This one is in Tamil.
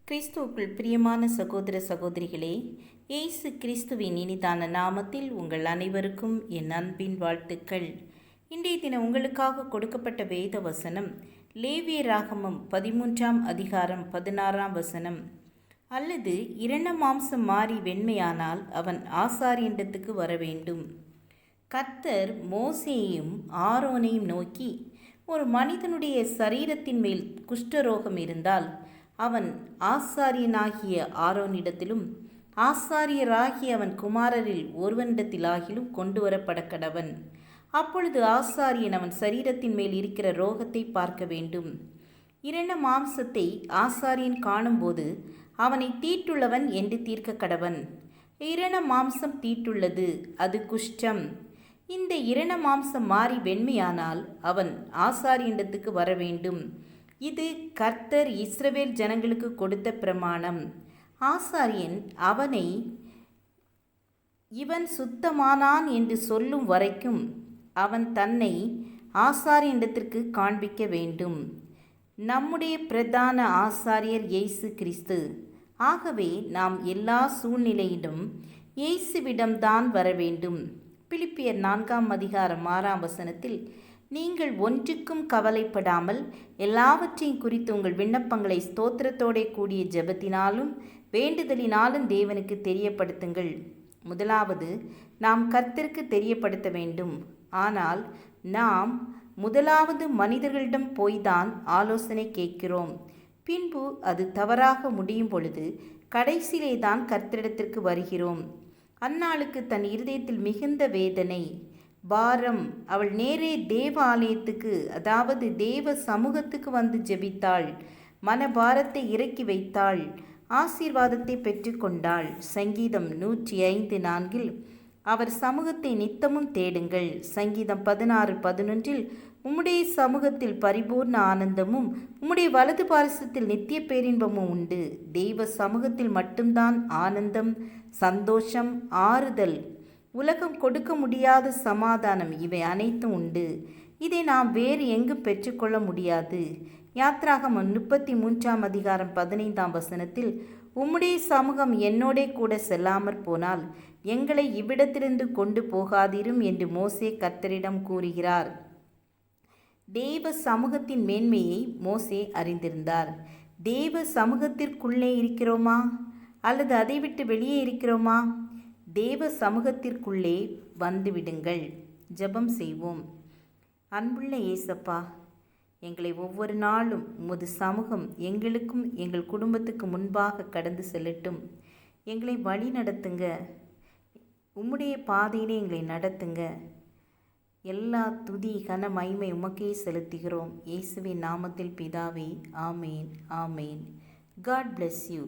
கிறிஸ்துவுக்குள் பிரியமான சகோதர சகோதரிகளே, இயேசு கிறிஸ்துவின் இனிதான நாமத்தில் உங்கள் அனைவருக்கும் என் அன்பின் வாழ்த்துக்கள். இன்றைய தினம் உங்களுக்காக கொடுக்கப்பட்ட வேத வசனம் லேவியராகமம் 13ஆம் அதிகாரம் 16ஆம் வசனம். அல்லது இரண மாம்சம் மாறி வெண்மையானால் அவன் ஆசாரியனிடத்துக்கு வர வேண்டும். கர்த்தர் மோசேயையும் ஆரோனையும் நோக்கி, ஒரு மனிதனுடைய சரீரத்தின் மேல் குஷ்டரோகம் இருந்தால் அவன் ஆசாரியனாகிய ஆரோனிடத்திலும் ஆசாரியராகிய அவன் குமாரரில் ஒருவனிடத்திலாகிலும் கொண்டு வரப்பட கடவன். அப்பொழுது ஆசாரியன் அவன் சரீரத்தின் மேல் இருக்கிற ரோகத்தை பார்க்க வேண்டும். இரண மாம்சத்தை ஆசாரியன் காணும்போது அவனை தீட்டுள்ளவன் என்று தீர்க்க கடவன். இரண மாம்சம் தீட்டுள்ளது, அது குஷ்டம். இந்த இரண மாம்சம் மாறி வெண்மையானால் அவன் ஆசாரியனிடத்துக்கு வர வேண்டும். இது கர்த்தர் இஸ்ரவேல் ஜனங்களுக்கு கொடுத்த பிரமாணம். ஆசாரியன் அவனை இவன் சுத்தமானான் என்று சொல்லும் வரைக்கும் அவன் தன்னை ஆசாரியனிடத்திற்கு காண்பிக்க வேண்டும். நம்முடைய பிரதான ஆசாரியர் இயேசு கிறிஸ்து. ஆகவே நாம் எல்லா சூழ்நிலையிலும் இயேசுவிடம்தான் வர வேண்டும். பிலிப்பியர் 4ஆம் அதிகாரம் 6ஆம் வசனத்தில், நீங்கள் ஒன்றுக்கும் கவலைப்படாமல் எல்லாவற்றையும் குறித்து உங்கள் விண்ணப்பங்களை ஸ்தோத்திரத்தோட கூடிய ஜெபத்தினாலும் வேண்டுதலினாலும் தேவனுக்கு தெரியப்படுத்துங்கள். முதலாவது நாம் கர்த்தருக்கு தெரியப்படுத்த வேண்டும். ஆனால் நாம் முதலாவது மனிதர்களிடம் போய்தான் ஆலோசனை கேட்கிறோம். பின்பு அது தவறாக முடியும் பொழுது கடைசியிலே தான் கர்த்தரிடத்திற்கு வருகிறோம். அன்னாளுக்கு தன் இருதயத்தில் மிகுந்த வேதனை, பாரம். அவள் நேரே தேவ ஆலயத்துக்கு, அதாவது தேவ சமூகத்துக்கு வந்து ஜெபித்தாள். மனபாரத்தை இறக்கி வைத்தாள். ஆசீர்வாதத்தை பெற்றுக்கொண்டாள். சங்கீதம் 105:4 அவர் சமூகத்தை நித்தமும் தேடுங்கள். சங்கீதம் 16:11 உம்முடைய சமூகத்தில் பரிபூர்ண ஆனந்தமும் உம்முடைய வலது பாரசத்தில் நித்திய பேரின்பமும் உண்டு. தெய்வ சமூகத்தில் மட்டும்தான் ஆனந்தம், சந்தோஷம், ஆறுதல், உலகம் கொடுக்க முடியாத சமாதானம், இவை அனைத்தும் உண்டு. இதை நாம் வேறு எங்கும் பெற்றுக்கொள்ள முடியாது. யாத்ராகமம் 33ஆம் அதிகாரம் 15ஆம் வசனத்தில், உம்முடைய சமூகம் என்னோடே கூட செல்லாமற் போனால் எங்களை இவ்விடத்திலிருந்து கொண்டு போகாதிரும் என்று மோசே கர்த்தரிடம் கூறுகிறார். தேவ சமூகத்தின் மேன்மையை மோசே அறிந்திருந்தார். தேவ சமூகத்திற்குள்ளே இருக்கிறோமா அல்லது அதை விட்டு வெளியே இருக்கிறோமா? தேவ சமூகத்திற்குள்ளே வந்துவிடுங்கள். ஜெபம் செய்வோம். அன்புள்ள இயேசப்பா, எங்களை ஒவ்வொரு நாளும் உமது சமூகம் எங்களுக்கும் எங்கள் குடும்பத்துக்கு முன்பாக கடந்து செல்லட்டும். எங்களை வழி நடத்துங்க. உம்முடைய பாதையிலே எங்களை நடத்துங்க. எல்லா துதி கன மகிமை உமக்கே செலுத்துகிறோம். இயேசுவின் நாமத்தில் பிதாவே, ஆமேன், ஆமேன். God bless you.